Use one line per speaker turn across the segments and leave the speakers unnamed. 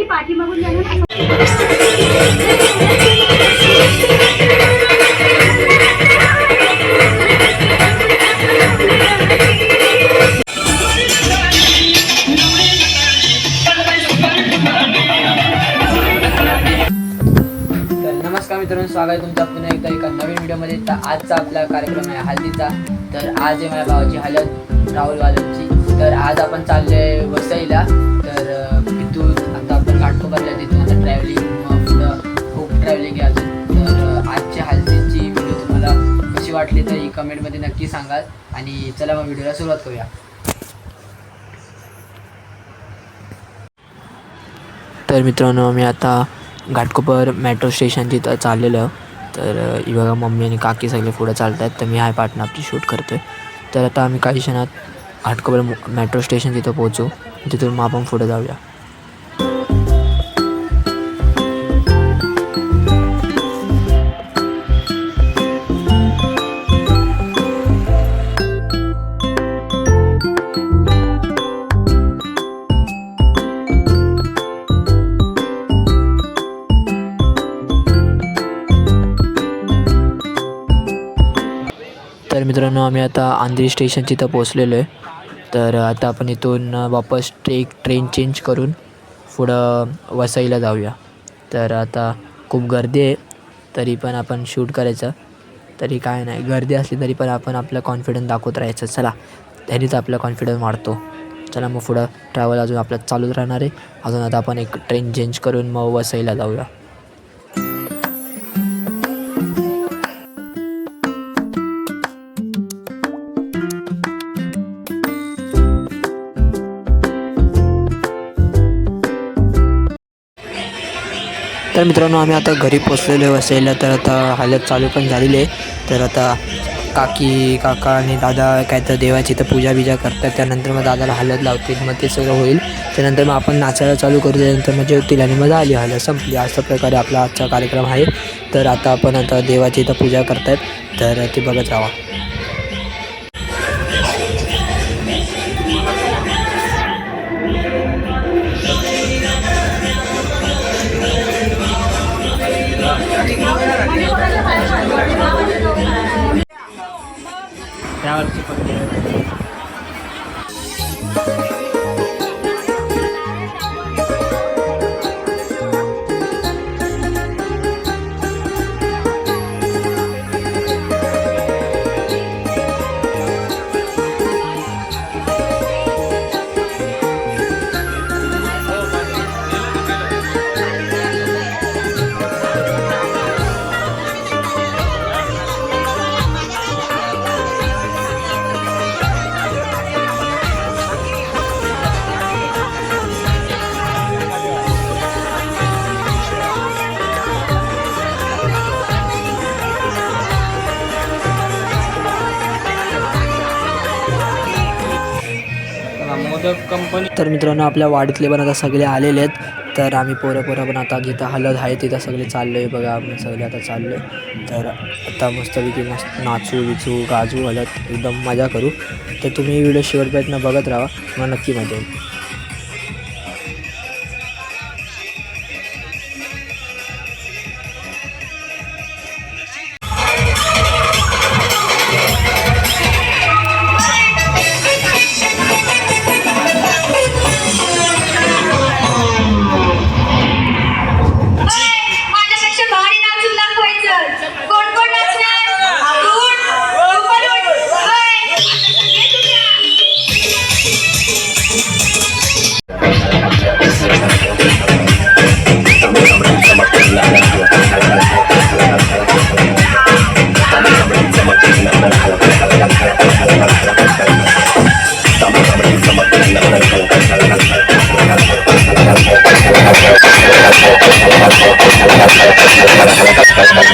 पाठीमागून
नमस्कार मित्रांनो, स्वागत आहे तुमचा पुन्हा एकदा एका नवीन व्हिडिओमध्ये। तर आजचा आपला कार्यक्रम आहे हळदीचा। तर आज आहे माझ्या भावाची हळद राहुल वालनची। तर आज आपण चाललोय वसईला। तर तिथून आता आपण घाटकोपरला, तिथून आता ट्रॅव्हलिंग पुढं खूप ट्रॅव्हलिंग आहे अजून। तर आजच्या हळदीची व्हिडिओ तुम्हाला कशी वाटली तर ही कमेंटमध्ये नक्की सांगाल। आणि चला मग व्हिडिओला सुरुवात करूया। तर मित्रांनो, मी आता घाटकोपर मेट्रो स्टेशनची तर चाललेलं। तर ही बघा, मम्मी आणि काकी सगळे पुढे चालत आहेत। तर मी हाय पार्टनर आपली शूट करतो आहे। तर आता आम्ही काही क्षणात घाटकोपर मेट्रो स्टेशन तिथं पोहोचू, तिथून मग आपण पुढे जाऊया। तर मित्रांनो, आम्ही आता आंध्री स्टेशनची इथं पोचलेलो आहे। तर आता आपण इथून वापस ट्रेन चेंज करून पुढं वसईला जाऊया। तर आता खूप गर्दी आहे, तरी पण आपण शूट करायचं। तरी काय नाही, गर्दी असली तरी पण आपण आपलं कॉन्फिडन्स दाखवत राहायचं। चला, त्यानेच आपला कॉन्फिडन्स वाढतो। चला मग पुढं ट्रॅव्हल अजून आपलं चालूच राहणार आहे। अजून आता आपण एक ट्रेन चेंज करून मग वसईला जाऊया। तर मित्रांनो, आम्ही आता घरी पोचलेलो आहे वसईला। तर आता हळद चालू पण झालेली आहे। तर आता काकी, काका आणि दादा काय तर देवाची तर पूजा बिजा करतात। त्यानंतर मग दादाला हळद लावतील, मग ते सगळं होईल। त्यानंतर मग आपण नाचायला चालू करू, त्यानंतर मग जेवतील आणि मग झाली हळद संपली। अशा प्रकारे आपला आजचा कार्यक्रम आहे। तर आता आपण आता देवाची तर पूजा करतात, तर ते बघत राहा। तर मित्रांनो, आपल्या वाडीतले पण आता सगळे आलेले आहेत। तर आम्ही पोरं पण आता जिथं हळद आहे तिथं सगळे चाललो आहे। बघा, आम्ही सगळे आता चाललो आहे। तर आता मस्तपैकी मस्त नाचू विचू गाजू हळद एकदम मजा करू। तर तुम्ही व्हिडिओ शेवटपर्यंत बघत राहा, मला नक्की मजा येईल।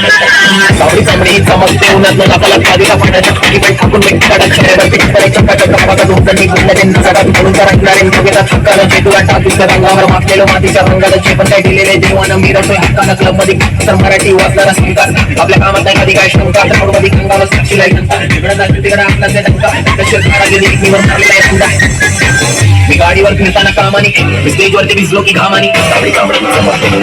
सावळी चांबडी चमकते उन्हात न आपल्याला खादीला पाण्याच्या खाली पण टाकून व्यक्तीकडे चेहऱ्यावर पिठपणे चक्काच्या आवाजात उंचणी गुंडलेन जगात म्हणून तरंगणारे कविता थक्कानं चेतुला टाकीच्या रंगावर माखलेलं मातीच्या रंगाला जे पण काही दिलेले देवानं मिरतोय हक्कानं क्लब मध्ये तर मराठी वाचणारा स्वीकार आपल्या कामात नाही कधी काय शंका तर मध्ये कंगाला साक्षी लाई तिकडे आपला ते टंका कशी कारागिरी निवड झालेला आहे समजा मी गाडीवर फिरताना कामानी स्टेजवरती भिजलो की घामानी सावळी चांबडी चमकते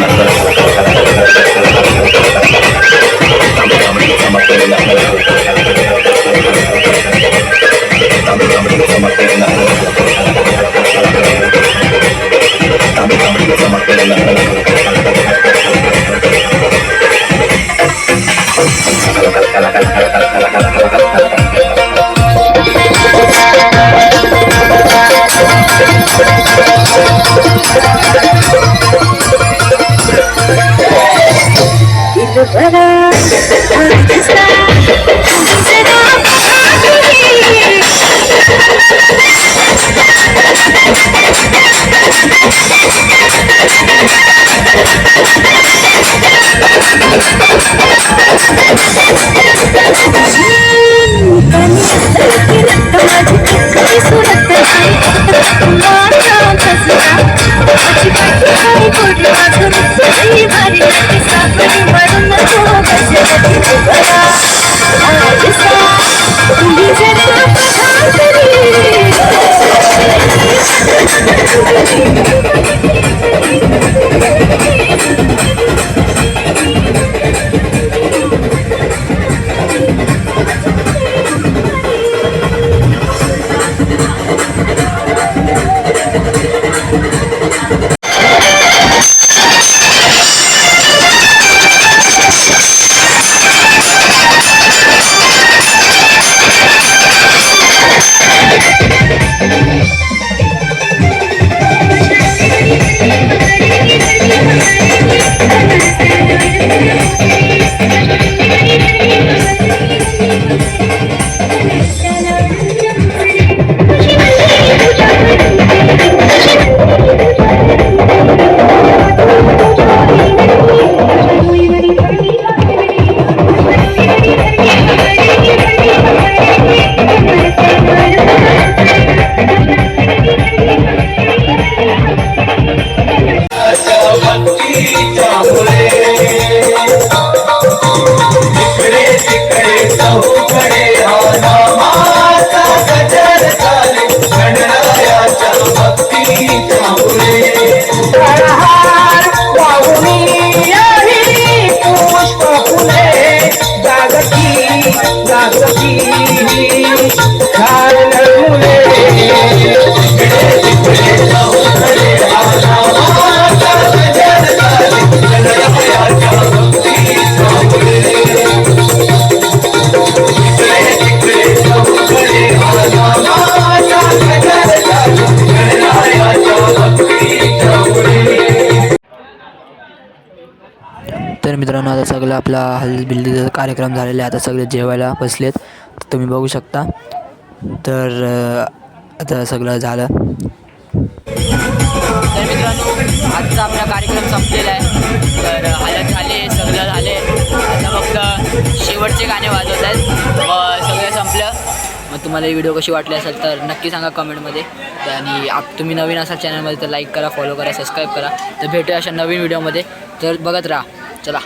तर मित्रांनो आता सगळं आपला हल्दीचा कार्यक्रम झालेला आहे. आता सगळे जेवायला बसलेत तुम्ही बघू शकता. तर आता सगळं झालं. तर मित्रांनो आजचा आपला कार्यक्रम संपलेला आहे. तर हालत झाले सगळं झाले. आता फक्त शेवटचे गाणे वाजवत आहेत. सगळं संपलं. मग तुम्हाला ही व्हिडिओ कशी वाटली असेल तर नक्की सांगा कमेंटमध्ये. आणि तुम्ही नवीन असाल चॅनलमध्ये तर लाईक करा, फॉलो करा, सबस्क्राईब करा. तर भेटूया अशा नवीन व्हिडिओमध्ये. तर बघत राहा. चला.